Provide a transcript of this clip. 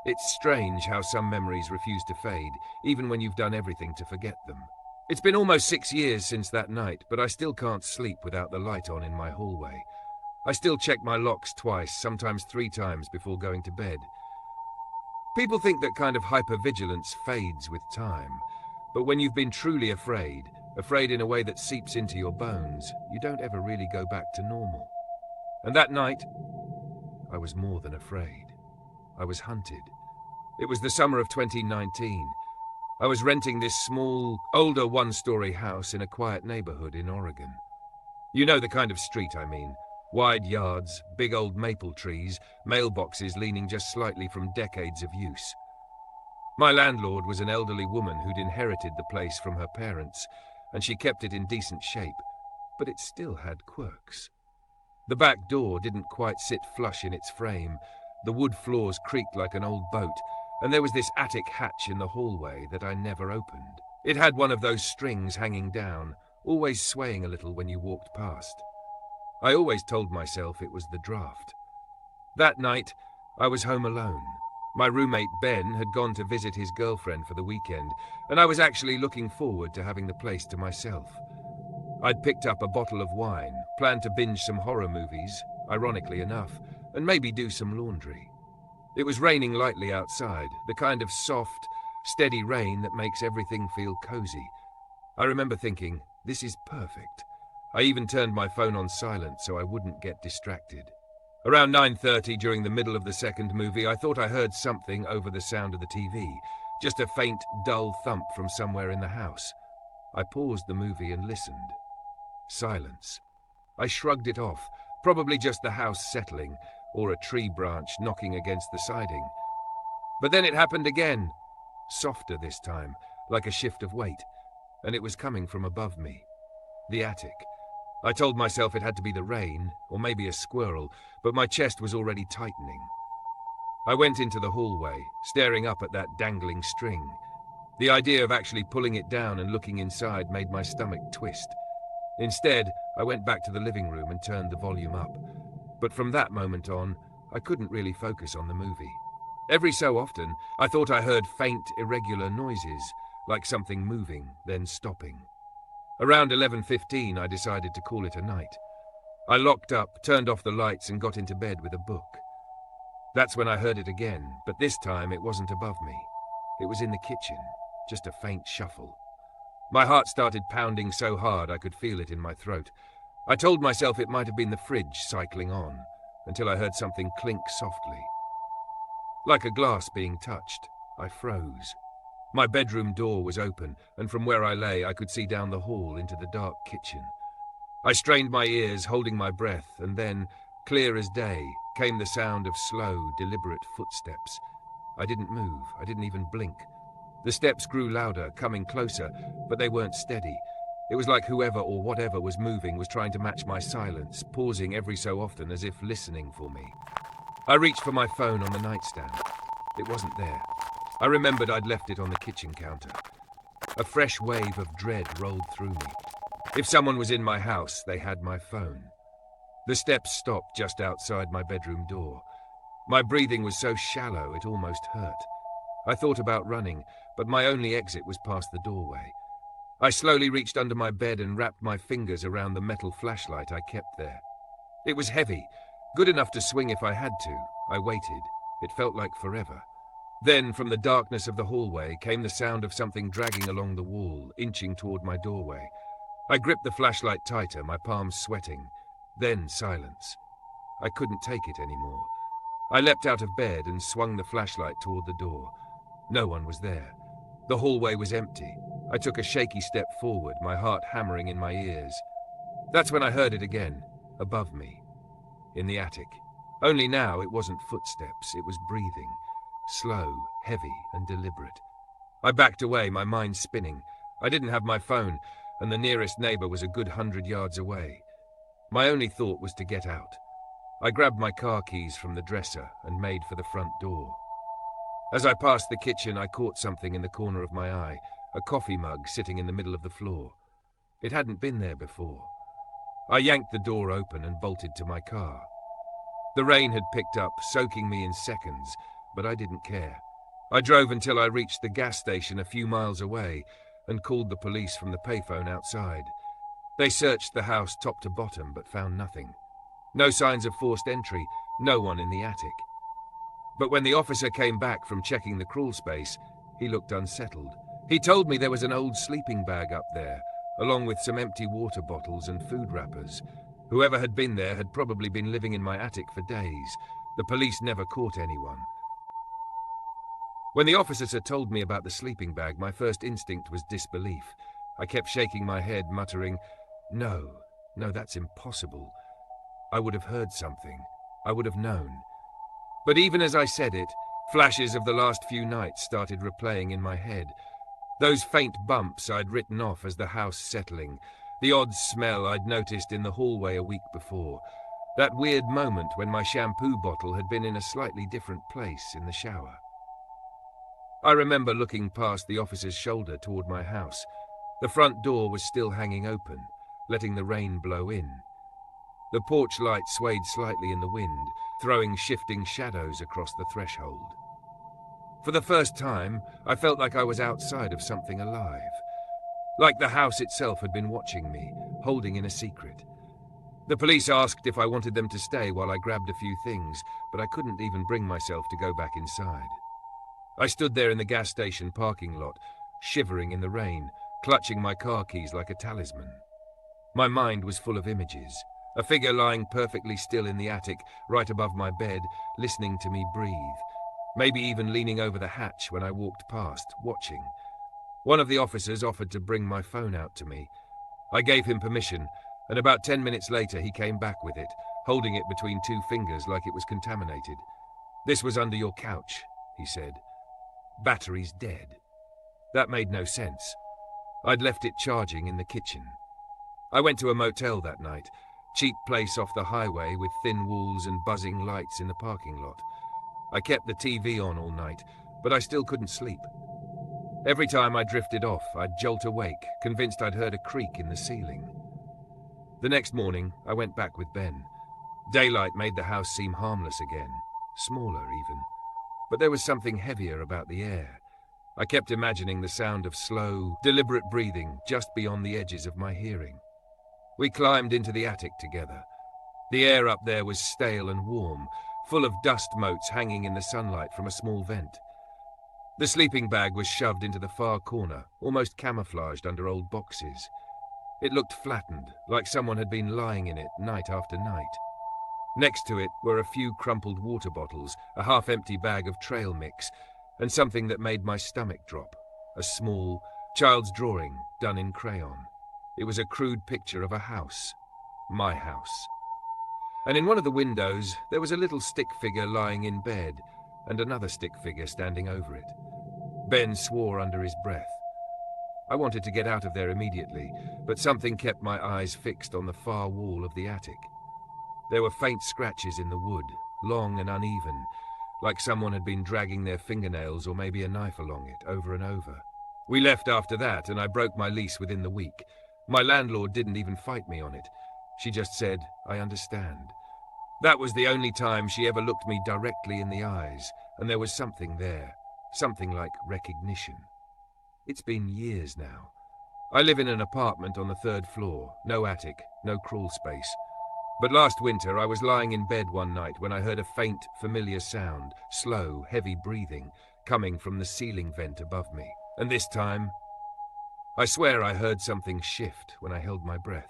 It's strange how some memories refuse to fade, even when you've done everything to forget them. It's been almost 6 years since that night, but I still can't sleep without the light on in my hallway. I still check my locks twice, sometimes 3 times before going to bed. People think that kind of hypervigilance fades with time, but when you've been truly afraid in a way that seeps into your bones, you don't ever really go back to normal. And that night, I was more than afraid. I was hunted. It was the summer of 2019. I was renting this small, older 1-story house in a quiet neighborhood in Oregon. You know the kind of street I mean. Wide yards, big old maple trees, mailboxes leaning just slightly from decades of use. My landlord was an elderly woman who'd inherited the place from her parents, and she kept it in decent shape, but it still had quirks. The back door didn't quite sit flush in its frame, the wood floors creaked like an old boat, and there was this attic hatch in the hallway that I never opened. It had one of those strings hanging down, always swaying a little when you walked past. I always told myself it was the draft. That night, I was home alone. My roommate Ben had gone to visit his girlfriend for the weekend, and I was actually looking forward to having the place to myself. I'd picked up a bottle of wine, planned to binge some horror movies, ironically enough, and maybe do some laundry. It was raining lightly outside, the kind of soft, steady rain that makes everything feel cozy. I remember thinking, this is perfect. I even turned my phone on silent so I wouldn't get distracted. Around 9:30 during the middle of the second movie, I thought I heard something over the sound of the TV, just a faint, dull thump from somewhere in the house. I paused the movie and listened. Silence. I shrugged it off, probably just the house settling, or a tree branch knocking against the siding. But then it happened again, softer this time, like a shift of weight, and it was coming from above me. The attic. I told myself it had to be the rain, or maybe a squirrel, but my chest was already tightening. I went into the hallway, staring up at that dangling string. The idea of actually pulling it down and looking inside made my stomach twist. Instead, I went back to the living room and turned the volume up. But from that moment on, I couldn't really focus on the movie. Every so often, I thought I heard faint, irregular noises, like something moving, then stopping. Around 11:15, I decided to call it a night. I locked up, turned off the lights, and got into bed with a book. That's when I heard it again, but this time it wasn't above me. It was in the kitchen, just a faint shuffle. My heart started pounding so hard I could feel it in my throat. I told myself it might have been the fridge cycling on, until I heard something clink softly. Like a glass being touched, I froze. My bedroom door was open, and from where I lay, I could see down the hall into the dark kitchen. I strained my ears, holding my breath, and then, clear as day, came the sound of slow, deliberate footsteps. I didn't move. I didn't even blink. The steps grew louder, coming closer, but they weren't steady. It was like whoever or whatever was moving was trying to match my silence, pausing every so often as if listening for me. I reached for my phone on the nightstand. It wasn't there. I remembered I'd left it on the kitchen counter. A fresh wave of dread rolled through me. If someone was in my house, they had my phone. The steps stopped just outside my bedroom door. My breathing was so shallow it almost hurt. I thought about running, but my only exit was past the doorway. I slowly reached under my bed and wrapped my fingers around the metal flashlight I kept there. It was heavy, good enough to swing if I had to. I waited. It felt like forever. Then, from the darkness of the hallway, came the sound of something dragging along the wall, inching toward my doorway. I gripped the flashlight tighter, my palms sweating. Then silence. I couldn't take it anymore. I leapt out of bed and swung the flashlight toward the door. No one was there. The hallway was empty. I took a shaky step forward, my heart hammering in my ears. That's when I heard it again, above me, in the attic. Only now it wasn't footsteps, it was breathing. Slow, heavy, and deliberate. I backed away, my mind spinning. I didn't have my phone, and the nearest neighbor was a good 100 yards away. My only thought was to get out. I grabbed my car keys from the dresser and made for the front door. As I passed the kitchen, I caught something in the corner of my eye, a coffee mug sitting in the middle of the floor. It hadn't been there before. I yanked the door open and bolted to my car. The rain had picked up, soaking me in seconds, but I didn't care. I drove until I reached the gas station a few miles away and called the police from the payphone outside. They searched the house top to bottom but found nothing. No signs of forced entry, no one in the attic. But when the officer came back from checking the crawl space, he looked unsettled. He told me there was an old sleeping bag up there, along with some empty water bottles and food wrappers. Whoever had been there had probably been living in my attic for days. The police never caught anyone. When the officers had told me about the sleeping bag, my first instinct was disbelief. I kept shaking my head, muttering, No, that's impossible. I would have heard something. I would have known. But even as I said it, flashes of the last few nights started replaying in my head. Those faint bumps I'd written off as the house settling, the odd smell I'd noticed in the hallway a week before, that weird moment when my shampoo bottle had been in a slightly different place in the shower. I remember looking past the officer's shoulder toward my house. The front door was still hanging open, letting the rain blow in. The porch light swayed slightly in the wind, throwing shifting shadows across the threshold. For the first time, I felt like I was outside of something alive. Like the house itself had been watching me, holding in a secret. The police asked if I wanted them to stay while I grabbed a few things, but I couldn't even bring myself to go back inside. I stood there in the gas station parking lot, shivering in the rain, clutching my car keys like a talisman. My mind was full of images. A figure lying perfectly still in the attic, right above my bed, listening to me breathe. Maybe even leaning over the hatch when I walked past, watching. One of the officers offered to bring my phone out to me. I gave him permission, and about 10 minutes later he came back with it, holding it between two fingers like it was contaminated. "This was under your couch," he said. "Battery's dead." That made no sense. I'd left it charging in the kitchen. I went to a motel that night, cheap place off the highway with thin walls and buzzing lights in the parking lot. I kept the TV on all night, but I still couldn't sleep. Every time I drifted off, I'd jolt awake, convinced I'd heard a creak in the ceiling. The next morning, I went back with Ben. Daylight made the house seem harmless again, smaller even. But there was something heavier about the air. I kept imagining the sound of slow, deliberate breathing just beyond the edges of my hearing. We climbed into the attic together. The air up there was stale and warm, full of dust motes hanging in the sunlight from a small vent. The sleeping bag was shoved into the far corner, almost camouflaged under old boxes. It looked flattened, like someone had been lying in it night after night. Next to it were a few crumpled water bottles, a half-empty bag of trail mix, and something that made my stomach drop, a small, child's drawing done in crayon. It was a crude picture of a house, my house. And in one of the windows, there was a little stick figure lying in bed, and another stick figure standing over it. Ben swore under his breath. I wanted to get out of there immediately, but something kept my eyes fixed on the far wall of the attic. There were faint scratches in the wood, long and uneven, like someone had been dragging their fingernails or maybe a knife along it, over and over. We left after that, and I broke my lease within the week. My landlord didn't even fight me on it. She just said, "I understand." That was the only time she ever looked me directly in the eyes, and there was something there, something like recognition. It's been years now. I live in an apartment on the 3rd floor, no attic, no crawl space. But last winter I was lying in bed one night when I heard a faint, familiar sound, slow, heavy breathing, coming from the ceiling vent above me. And this time, I swear I heard something shift when I held my breath.